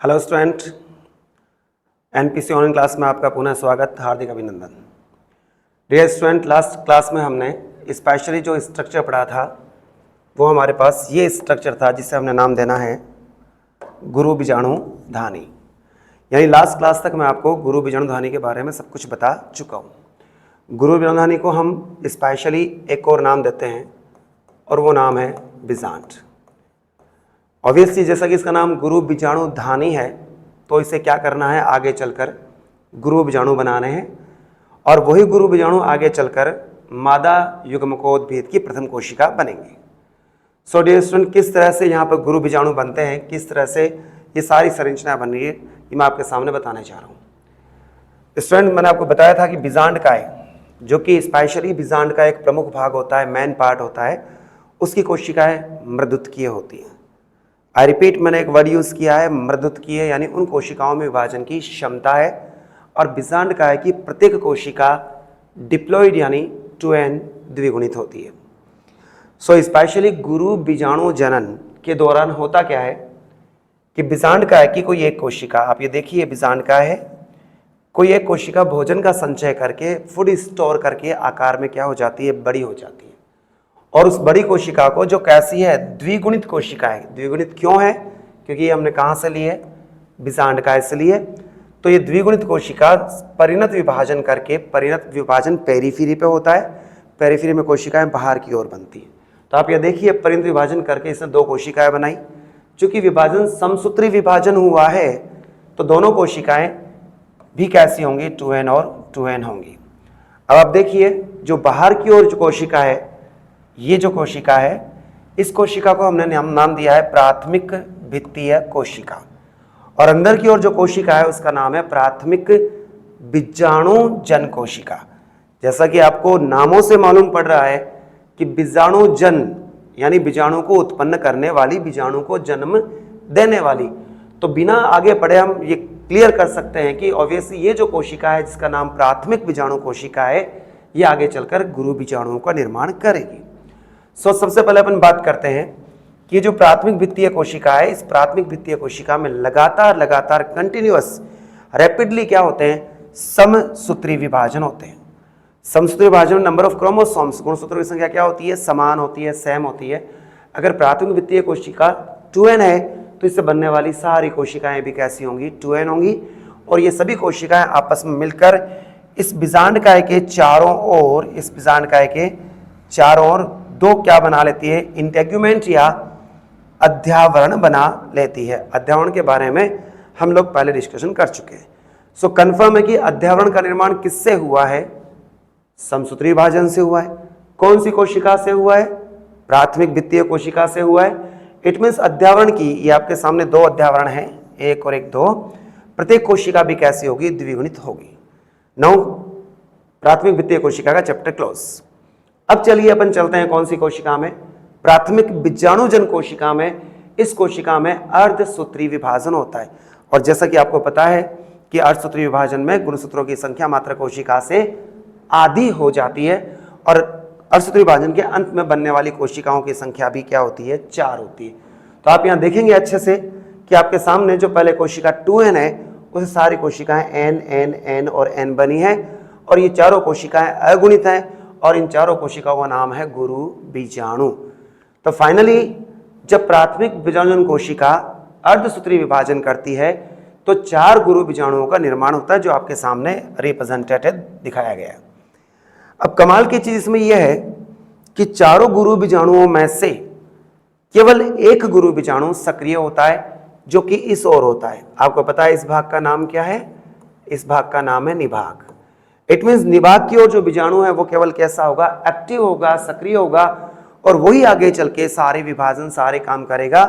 Hello student, NPC online class में आपका पुनः स्वागत, हार्दिक अभिनंदन। डियर स्टूडेंट, लास्ट क्लास में हमने स्पेशली जो स्ट्रक्चर पढ़ा था वो हमारे पास ये स्ट्रक्चर था जिसे हमने नाम देना है गुरु बीजाणु धानी। यानी लास्ट क्लास तक मैं आपको गुरु बीजाणु धानी के बारे में सब कुछ बता चुका हूँ। गुरु बीजाणु धानी को हम स्पेशली एक और नाम देते हैं और वो नाम है बीजांड। ऑब्वियसली जैसा कि इसका नाम गुरु बीजाणु धानी है तो इसे क्या करना है, आगे चलकर गुरु बीजाणु बनाने हैं और वही गुरु बीजाणु आगे चलकर मादा युग्मकोद्भिद की प्रथम कोशिका बनेंगे। सो डियर स्टूडेंट, किस तरह से यहाँ पर गुरु बीजाणु बनते हैं, किस तरह से ये सारी संरचना बन रही है, ये मैं आपके सामने बताने जा रहा हूँ। स्टूडेंट, मैंने आपको बताया था कि बीजांड काय, जो कि स्पेशली बीजांड का एक प्रमुख भाग होता है, मेन पार्ट होता है, उसकी कोशिकाएं मृदुतकीय होती हैं। आई रिपीट, मैंने एक वर्ड यूज़ किया है मृदुतकीय, यानी उन कोशिकाओं में विभाजन की क्षमता है। और बीजांड काय की प्रत्येक कोशिका डिप्लॉइड यानी 2n द्विगुणित होती है। सो स्पेशली गुरु बीजाणु जनन के दौरान होता क्या है कि बीजांड काय की कोई एक कोशिका, आप ये देखिए बीजांड काय है, कोई एक कोशिका भोजन का संचय करके, फूड स्टोर करके आकार में क्या हो जाती है, बड़ी हो जाती है। और उस बड़ी कोशिका को जो कैसी है, द्विगुणित कोशिका है। द्विगुणित क्यों है? क्योंकि ये हमने कहाँ से लिए, बीजांड काय से लिए। तो ये द्विगुणित कोशिका परिणत विभाजन करके, परिणत विभाजन पेरिफेरी पे होता है, पेरिफेरी में कोशिकाएं बाहर की ओर बनती हैं। तो आप ये देखिए परिणत विभाजन करके इसने दो कोशिकाएं बनाई। चूंकि विभाजन समसूत्री विभाजन हुआ है तो दोनों कोशिकाएं भी कैसी होंगी, 2n और 2n होंगी। अब आप देखिए जो बाहर की ओर जो कोशिका है, ये जो कोशिका है, इस कोशिका को हमने नाम दिया है प्राथमिक भित्तीय कोशिका, और अंदर की ओर जो कोशिका है उसका नाम है प्राथमिक बीजाणु जन कोशिका। जैसा कि आपको नामों से मालूम पड़ रहा है कि बीजाणु जन यानी बीजाणु को उत्पन्न करने वाली, बीजाणु को जन्म देने वाली। तो बिना आगे बढ़े हम ये क्लियर कर सकते हैं कि ऑब्वियसली ये जो कोशिका है जिसका नाम प्राथमिक बीजाणु कोशिका है, ये आगे चलकर गुरु बीजाणुओं का निर्माण करेगी। सो सबसे पहले अपन बात करते हैं कि जो प्राथमिक भित्तीय कोशिका है, इस प्राथमिक भित्तीय कोशिका में लगातार कंटिन्यूअस रैपिडली क्या होते हैं, समसूत्री विभाजन होते हैं। समसूत्री विभाजन में नंबर ऑफ क्रोमोसोम्स, गुणसूत्रों की संख्या क्या होती है, समान होती है, सेम होती है। अगर प्राथमिक भित्तीय कोशिका 2n है तो इससे बनने वाली सारी कोशिकाएं भी कैसी होंगी, 2n होंगी। और ये सभी कोशिकाएं आपस में मिलकर इस बीजांड काय के चारों ओर, इस बीजांड काय के चारों ओर दो क्या बना लेती है, इंटेग्यूमेंट या अध्यावरण बना लेती है। अध्यावरण के बारे में हम लोग पहले डिस्कशन कर चुके हैं। सो कंफर्म है कि अध्यावरण का निर्माण किससे हुआ है, समसूत्री विभाजन से हुआ है। कौन सी कोशिका से हुआ है, प्राथमिक भित्तीय कोशिका से हुआ है। इट मीन्स अध्यावरण की, ये आपके सामने दो अध्यावरण हैं, एक और एक दो, प्रत्येक कोशिका भी कैसी होगी, द्विगुणित होगी। नौ प्राथमिक भित्तीय कोशिका का चैप्टर क्लोज। अब चलिए अपन चलते हैं कौन सी कोशिका में, प्राथमिक बीजाणुजन कोशिका में। इस कोशिका में अर्धसूत्री विभाजन होता है। और जैसा कि आपको पता है कि अर्धसूत्री विभाजन में गुणसूत्रों की संख्या मात्र कोशिका से आधी हो जाती है और अर्धसूत्री विभाजन के अंत में बनने वाली कोशिकाओं की संख्या भी क्या होती है, 4 होती है। तो आप यहाँ देखेंगे अच्छे से कि आपके सामने जो पहले कोशिका 2n है उसे सारी कोशिकाएं n और n बनी है, और ये चारों कोशिकाएं अगुणित हैं और इन चारों कोशिकाओं का नाम है गुरु बीजाणु। तो फाइनली जब प्राथमिक बीजाणुजन कोशिका अर्धसूत्री विभाजन करती है तो 4 गुरु बीजाणुओं का निर्माण होता है, जो आपके सामने रिप्रेजेंटेटेड दिखाया गया है। अब कमाल की चीज इसमें यह है कि चारों गुरु बीजाणुओं में से केवल एक गुरु बीजाणु सक्रिय होता है, जो कि इस ओर होता है। आपको पता है इस भाग का नाम क्या है, इस भाग का नाम है निभाग। इट मीन्स निभाग की ओर जो बीजाणु है वो केवल कैसा होगा, एक्टिव होगा, सक्रिय होगा, और वही आगे चल के सारे विभाजन, सारे काम करेगा।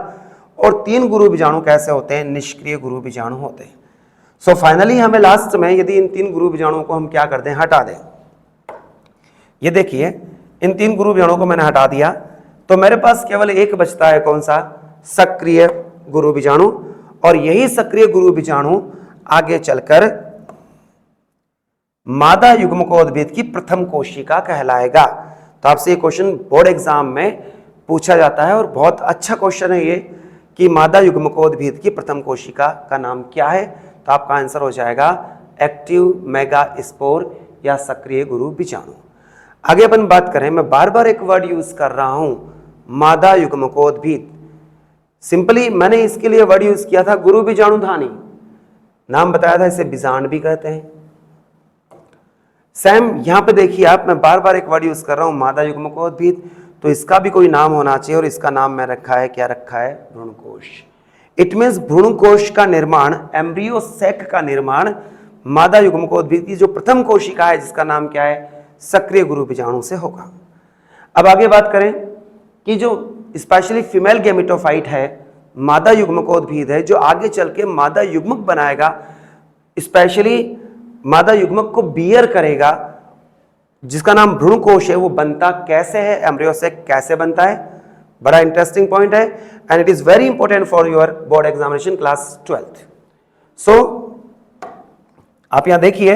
और 3 गुरु बीजाणु कैसे होते हैं, निष्क्रिय गुरु बीजाणु होते हैं। सो फाइनली हमें लास्ट में यदि इन 3 गुरु बीजाणुओं को हम क्या कर दें, हटा दें। ये देखिए इन 3 गुरु बीजाणुओं को मैंने हटा दिया तो मेरे पास केवल एक बचता है, कौन सा, सक्रिय गुरु बीजाणु। और यही सक्रिय गुरु बीजाणु आगे चलकर मादा युग्मकोद्भिद की प्रथम कोशिका कहलाएगा। तो आपसे ये क्वेश्चन बोर्ड एग्जाम में पूछा जाता है और बहुत अच्छा क्वेश्चन है ये कि मादा युग्मकोद्भिद की प्रथम कोशिका का नाम क्या है, तो आपका आंसर हो जाएगा एक्टिव मेगास्पोर या सक्रिय गुरु बीजाणु। आगे अपन बात करें, मैं बार बार एक वर्ड यूज कर रहा हूं, मादा युग्मकोद्भिद। सिंपली मैंने इसके लिए वर्ड यूज किया था गुरु बीजाणुधानी, नाम बताया था, इसे बीजांड भी कहते हैं। सेम यहां पे देखिए आप, मैं बार बार एक वर्ड यूज कर रहा हूं मादा युग्मकोद्भिद, तो इसका भी कोई नाम होना चाहिए और इसका नाम मैं रखा है, क्या रखा है, भ्रूणकोश। इट मीन्स भ्रूणकोश का निर्माण, एम्ब्रियो सैक का निर्माण मादा युग्मकोद्भिद की जो प्रथम कोशिका है जिसका नाम क्या है, सक्रिय गुरु बीजाणु से होगा। अब आगे बात करें कि जो स्पेशली फीमेल गैमेटोफाइट है, मादा युग्मकोद्भिद है, जो आगे चल के मादा युग्मक बनाएगा, स्पेशली मादा युग्मक को बियर करेगा, जिसका नाम भ्रूणकोश है, वो बनता कैसे है, एम्ब्रियो से कैसे बनता है, बड़ा इंटरेस्टिंग पॉइंट है and it is very important for your board examination class 12th। सो आप यहां देखिए,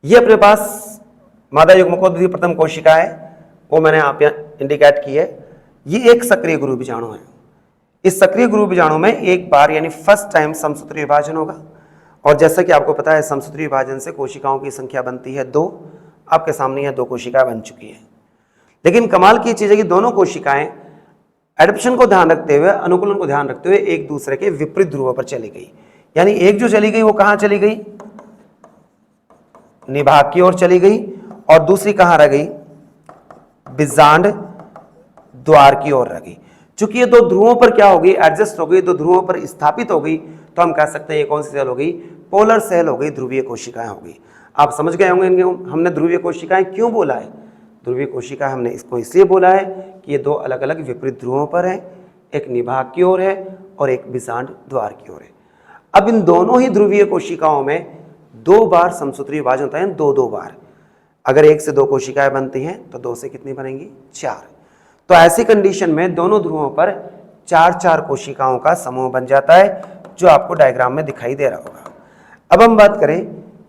ये अपने पास मादा युग्मकोद्भिद प्रथम कोशिका है, वो मैंने आप यहां इंडिकेट की है। ये एक सक्रिय गुरु बीजाणु है। इस सक्रिय गुरु बीजाणु में एक बार यानी फर्स्ट टाइम समसूत्री विभाजन होगा, और जैसा कि आपको पता है समसूत्री विभाजन से कोशिकाओं की संख्या बनती है 2। आपके सामने यह 2 कोशिकाएं बन चुकी है। लेकिन कमाल की चीज है कि दोनों कोशिकाएं एडप्शन को ध्यान रखते हुए, अनुकूलन को ध्यान रखते हुए एक दूसरे के विपरीत ध्रुवों पर चली गई। यानी एक जो चली गई वो कहां चली गई, निभाग की ओर चली गई, और दूसरी कहां रह गई, बीजांड द्वार की ओर रह गई। चूंकि ये 2 ध्रुवों पर क्या हो गई, एडजस्ट हो गई, 2 ध्रुवों पर स्थापित हो गई, तो हम कह सकते हैं ये कौन सी सेल हो गई, पोलर सेल हो गई, ध्रुवीय कोशिकाएं हो गई। आप समझ गए होंगे इनके, हमने ध्रुवीय कोशिकाएं क्यों बोला है। ध्रुवीय कोशिका हमने इसको इसलिए बोला है कि ये 2 अलग अलग विपरीत ध्रुवों पर है, एक निभाग की ओर है और एक बीजांड द्वार की ओर है। अब इन दोनों ही ध्रुवीय कोशिकाओं में 2 बार समसूत्री विभाजन होता है, 2 बार। अगर 1 से 2 कोशिकाएं बनती हैं तो 2 से कितनी बनेंगी, 4। तो ऐसी कंडीशन में दोनों ध्रुवों पर 4-4 कोशिकाओं का समूह बन जाता है, जो आपको डायग्राम में दिखाई दे रहा होगा। अब हम बात करें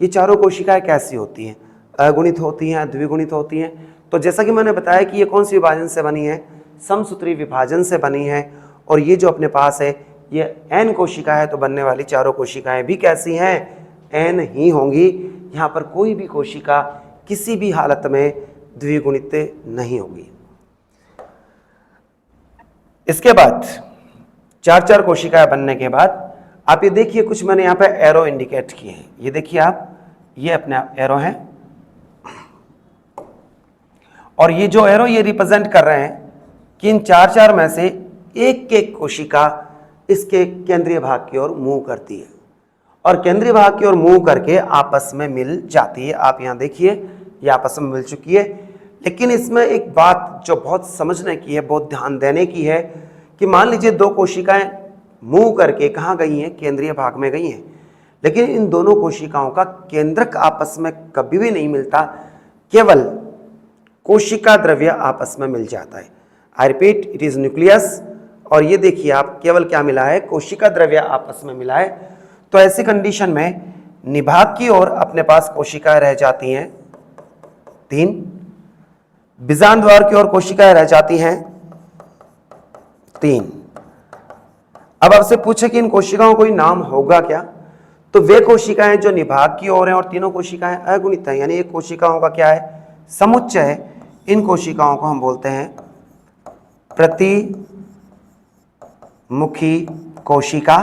ये चारों कोशिकाएं कैसी होती हैं, अगुणित होती हैं, द्विगुणित होती हैं। तो जैसा कि मैंने बताया कि ये कौन सी विभाजन से बनी है, समसूत्री विभाजन से बनी है, और ये जो अपने पास है ये n कोशिका है, तो बनने वाली चारों कोशिकाएं भी कैसी हैं, n ही होंगी। यहाँ पर कोई भी कोशिका किसी भी हालत में द्विगुणित नहीं होगी। इसके बाद 4-4 कोशिकाएं बनने के बाद आप ये देखिए, कुछ मैंने यहाँ पे एरो इंडिकेट किए हैं। ये देखिए आप, ये अपने एरो हैं, और ये जो एरो ये रिप्रेजेंट कर रहे हैं कि इन 4-4 में से एक कोशिका इसके केंद्रीय भाग की ओर मूव करती है, और केंद्रीय भाग की ओर मूव करके आपस में मिल जाती है। आप यहाँ देखिए, ये आपस में मिल चुकी है। लेकिन इसमें एक बात जो बहुत समझने की है, बहुत ध्यान देने की है, कि मान लीजिए 2 कोशिकाएं मूव करके कहाँ गई हैं, केंद्रीय भाग में गई हैं, लेकिन इन दोनों कोशिकाओं का केंद्रक आपस में कभी भी नहीं मिलता, केवल कोशिका द्रव्य आपस में मिल जाता है। I repeat, it is nucleus, और ये देखिए आप, केवल क्या मिला है, कोशिका द्रव्य आपस में मिला है। तो ऐसी कंडीशन में निभाग की ओर अपने पास कोशिकाएं रह जाती हैं 3, बीजांड द्वार की ओर कोशिकाएं रह जाती हैं 3। अब आपसे पूछे कि इन कोशिकाओं कोई नाम होगा क्या, तो वे कोशिकाएं जो निभाग की ओर हैं और तीनों कोशिकाएं अगुणित हैं, यानी एक कोशिकाओं का क्या है, समुच्चय है। इन कोशिकाओं को हम बोलते हैं प्रतिमुखी कोशिका,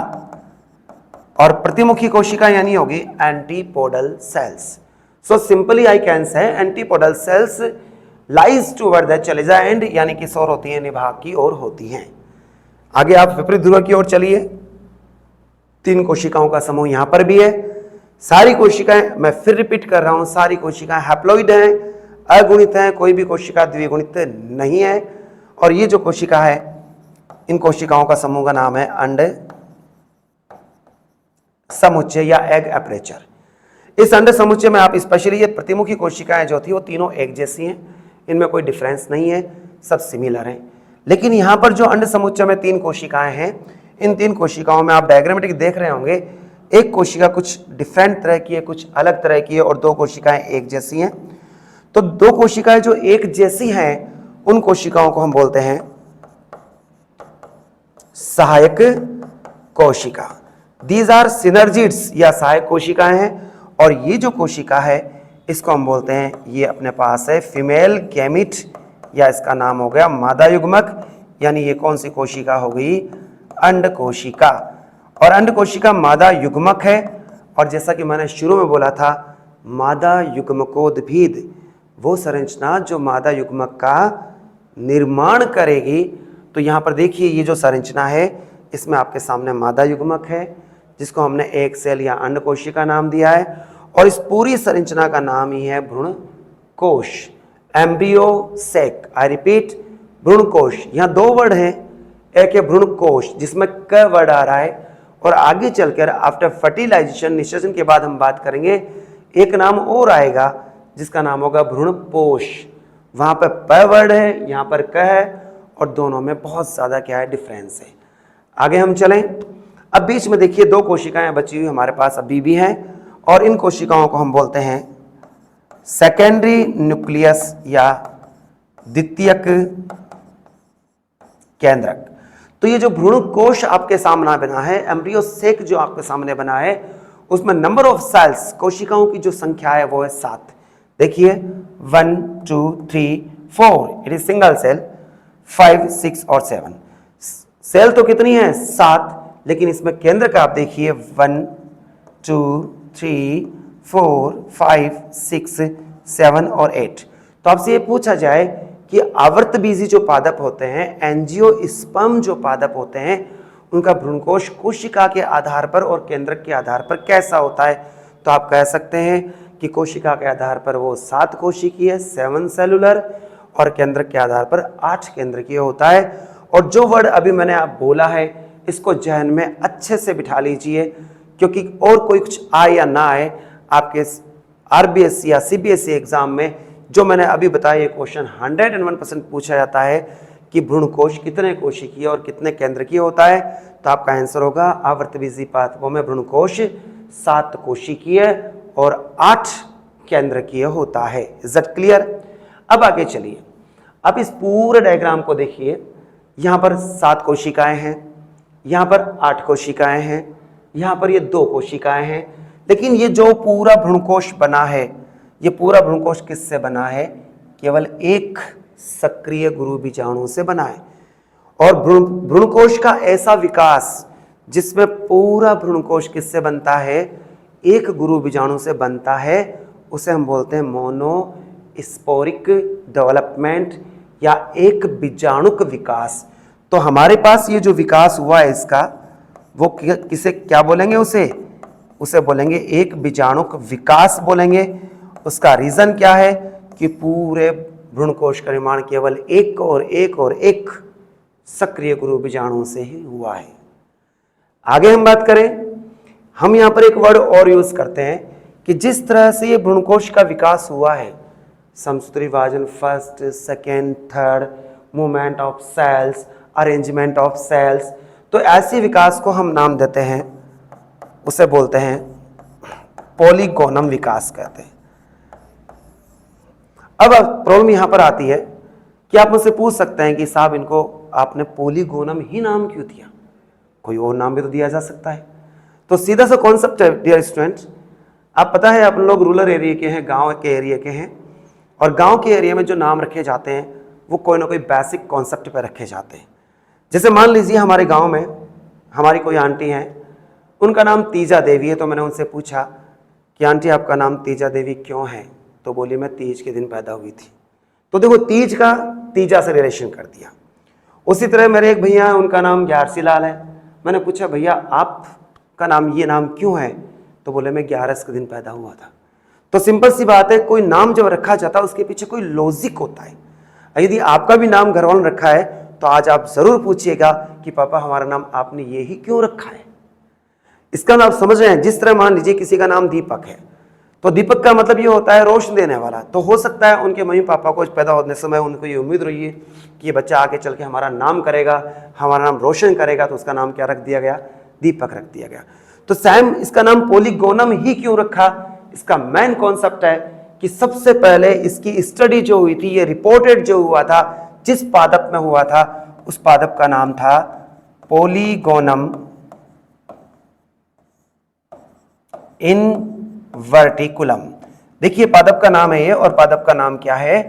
और प्रतिमुखी कोशिका यानी होगी antipodal cells. So simply I can say antipodal cells lies toward the, चले जाए एंड, यानी किस ओर होती है, निभाग की ओर होती हैं। आगे आप विपरीत ध्रुव की ओर चलिए, 3 कोशिकाओं का समूह यहां पर भी है। सारी कोशिकाएं, मैं फिर रिपीट कर रहा हूं, सारी कोशिकाएं हैप्लॉइड हैं, अगुणित हैं, कोई भी कोशिका द्विगुणित नहीं है। और ये जो कोशिका है, इन कोशिकाओं का समूह का नाम है अंड समुच्चय या एग एपरेचर। इस अंड समुच्चय में आप स्पेशली ये प्रतिमुखी कोशिकाएं जो थी वो तीनों एक जैसी हैं, इनमें कोई डिफरेंस नहीं है, सब सिमिलर हैं। लेकिन यहाँ पर जो अंड समुच्चय में 3 कोशिकाएं हैं, इन 3 कोशिकाओं में आप डायग्रामेटिक देख रहे होंगे, एक कोशिका कुछ डिफरेंट तरह की है, कुछ अलग तरह की है, और 2 कोशिकाएं एक जैसी हैं। तो 2 कोशिकाएं जो एक जैसी हैं उन कोशिकाओं को हम बोलते हैं सहायक कोशिका। दीज आर सिनर्जिड्स या सहायक कोशिकाएं हैं। और ये जो कोशिका है इसको हम बोलते हैं, ये अपने पास है फीमेल गैमिट, या इसका नाम हो गया मादा युग्मक। यानी ये कौन सी कोशिका हो गई? अंड कोशिका। और अंड कोशिका मादा युग्मक है। और जैसा कि मैंने शुरू में बोला था, मादा युग्मकोद्भिद वो संरचना जो मादा युग्मक का निर्माण करेगी। तो यहाँ पर देखिए ये जो संरचना है इसमें आपके सामने मादा युग्मक है जिसको हमने एक सेल या अंड कोशिका नाम दिया है। और इस पूरी संरचना का नाम ही है भ्रूण कोश, एम्ब्रियो सेक। आई रिपीट, भ्रूण कोश। यहाँ दो वर्ड हैं, एक है भ्रूण कोश जिसमें क वर्ड आ रहा है, और आगे चलकर आफ्टर फर्टिलाइजेशन, निषेचन के बाद हम बात करेंगे, एक नाम और आएगा जिसका नाम होगा भ्रूण पोष। वहां पर प वर्ड है, यहाँ पर क है, और दोनों में बहुत ज्यादा क्या है? डिफरेंस है। आगे हम चलें। अब बीच में देखिए दो कोशिकाएं बची हुई हमारे पास अभी भी हैं, और इन कोशिकाओं को हम बोलते हैं सेकेंडरी न्यूक्लियस या द्वितीयक केंद्रक। तो ये जो भ्रूण कोश आपके सामने बना है, एम्ब्रियो सेक जो आपके सामने बना है, उसमें नंबर ऑफ सेल्स, कोशिकाओं की जो संख्या है वो है 7। देखिए 1 2 3 4, इट इज सिंगल सेल। 5 6 और 7 सेल तो कितनी है? 7। लेकिन इसमें केंद्र का आप देखिए 1 2 3 4 5 6 7 और 8। तो आपसे ये पूछा जाए कि आवर्तबीजी जो पादप होते हैं, एंजियोस्पर्म जो पादप होते हैं, उनका भ्रूणकोश कोशिका के आधार पर और केंद्रक के आधार पर कैसा होता है? तो आप कह सकते हैं कि कोशिका के आधार पर वो 7 कोशिकीय 7 सेलुलर, और केंद्रक के आधार पर 8 केंद्रकीय होता है। और जो वर्ड अभी मैंने आप बोला है इसको जहन में अच्छे से बिठा लीजिए, क्योंकि और कोई कुछ आए या ना आए, आपके आरबीएससी या सीबीएसई एग्जाम में जो मैंने अभी बताया ये क्वेश्चन 101% पूछा जाता है कि भ्रूणकोश कितने कोशिकीय और कितने केंद्रकीय होता है। तो आपका आंसर होगा आवर्तबीजी पादपों में भ्रूणकोश 7 कोशिकीय और 8 केंद्रकीय होता है। Is that clear? अब आगे चलिए। अब इस पूरे डायग्राम को देखिए, यहाँ पर 7 कोशिकाएं हैं, यहाँ पर 8 कोशिकाएं हैं, यहाँ पर ये 2 कोशिकाएं हैं। लेकिन ये जो पूरा भ्रूणकोश बना है, ये पूरा भ्रूणकोश किससे बना है? केवल एक सक्रिय गुरु बीजाणु से बना है। और भ्रूणकोश का ऐसा विकास जिसमें पूरा भ्रूणकोश किससे बनता है? एक गुरु बीजाणु से बनता है, उसे हम बोलते हैं मोनोस्पोरिक डेवलपमेंट या एक बीजाणुक विकास। तो हमारे पास ये जो विकास हुआ है इसका, वो किसे क्या बोलेंगे? उसे बोलेंगे एक बीजाणुक विकास बोलेंगे। उसका रीजन क्या है कि पूरे भ्रूणकोश का निर्माण केवल एक और एक सक्रिय गुरु बीजाणु से ही हुआ है। आगे हम बात करें, हम यहां पर एक वर्ड और यूज करते हैं कि जिस तरह से ये भ्रूणकोश का विकास हुआ है, समसूत्री विभाजन, first second third, movement of cells, arrangement of cells, तो ऐसे विकास को हम नाम देते हैं, उसे बोलते हैं पॉलीगोनम विकास कहते हैं। अब प्रॉब्लम यहां पर आती है कि आप मुझसे पूछ सकते हैं कि साहब इनको आपने पॉलीगोनम ही नाम क्यों दिया? कोई और नाम भी तो दिया जा सकता है। तो सीधा सा कॉन्सेप्ट है डियर स्टूडेंट, आप पता है अपन लोग रूरल एरिया के हैं, गांव के एरिया के हैं, और गांव के एरिया में जो नाम रखे जाते हैं वो कोई ना कोई बेसिक कॉन्सेप्ट पे रखे जाते हैं। जैसे मान लीजिए हमारे गांव में हमारी कोई आंटी हैं, उनका नाम तीजा देवी है। तो मैंने उनसे पूछा कि आंटी आपका नाम तीजा देवी क्यों है? तो बोली मैं तीज के दिन पैदा हुई थी। तो देखो तीज का तीजा से रिलेशन कर दिया। उसी तरह मेरे एक भैया हैं, उनका नाम ग्यारसी लाल है। मैंने पूछा भैया आपका नाम ये नाम क्यों है? तो बोले मैं 11 के दिन पैदा हुआ था। तो सिंपल सी बात है, कोई नाम जब रखा जाता है उसके पीछे कोई लॉजिक होता है। यदि आपका भी नाम घर वालों ने रखा है तो आज आप जरूर पूछिएगा कि पापा हमारा नाम आपने ये ही क्यों रखा है। इसका नाम समझ रहे हैं? जिस तरह मान लीजिए किसी का नाम दीपक है, तो दीपक का मतलब ये होता है रोशनी देने वाला। तो हो सकता है उनके मम्मी पापा को पैदा होने समय उनको ये उम्मीद रही है कि ये बच्चा आगे चल के हमारा नाम करेगा, हमारा नाम रोशन करेगा, तो उसका नाम क्या रख दिया गया? दीपक रख दिया गया। तो सैम इसका नाम पॉलीगोनम ही क्यों रखा? इसका मेन कॉन्सेप्ट है कि सबसे पहले इसकी स्टडी जो हुई थी, ये रिपोर्टेड जो हुआ था जिस पादप में हुआ था उस पादप का नाम था पोलीगोनम इनवर्टिकुलम। देखिए पादप का नाम है ये, और पादप का नाम क्या है?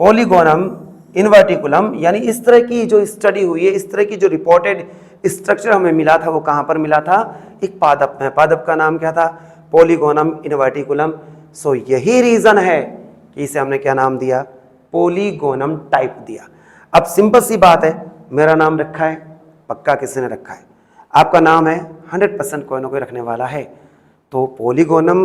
पोलीगोनम इनवर्टिकुलम। यानी इस तरह की जो स्टडी हुई है, इस तरह की जो रिपोर्टेड स्ट्रक्चर हमें मिला था, वो कहां पर मिला था? एक पादप में। पादप का नाम क्या था? पोलीगोनम इनवर्टिकुलम। सो यही रीजन है कि इसे हमने क्या नाम दिया? पोलीगोनम टाइप दिया। अब सिंपल सी बात है, मेरा नाम रखा है, पक्का किसी ने रखा है, आपका नाम है, 100% कोई ना कोई रखने वाला है। तो पोलीगोनम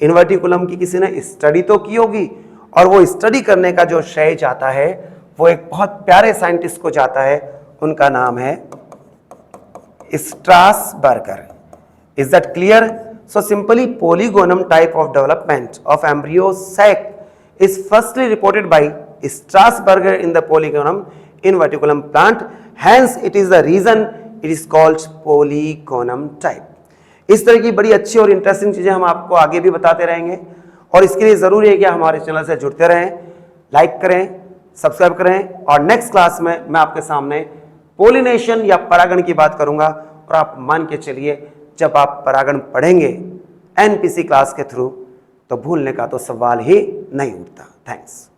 इनवर्टिकुलम की किसी ने स्टडी तो की होगी, और वो स्टडी करने का जो श्रेय जाता है वो एक बहुत प्यारे साइंटिस्ट को जाता है, उनका नाम है Strasburger. Is that clear? So simply polygonum type of development of embryo sac is firstly reported by Strasburger in the polygonum inverticulum plant. Hence it is the reason it is called polygonum type. इस तरह की बड़ी अच्छी और interesting चीजें हम आपको आगे भी बताते रहेंगे, और इसके लिए जरूरी है कि हमारे चैनल से जुड़ते रहें, लाइक करें, सब्सक्राइब करें। और नेक्स्ट क्लास में मैं आपके सामने पोलिनेशन या परागण की बात करूंगा, और आप मान के चलिए जब आप परागण पढ़ेंगे एनपीसी क्लास के थ्रू तो भूलने का तो सवाल ही नहीं उठता। थैंक्स।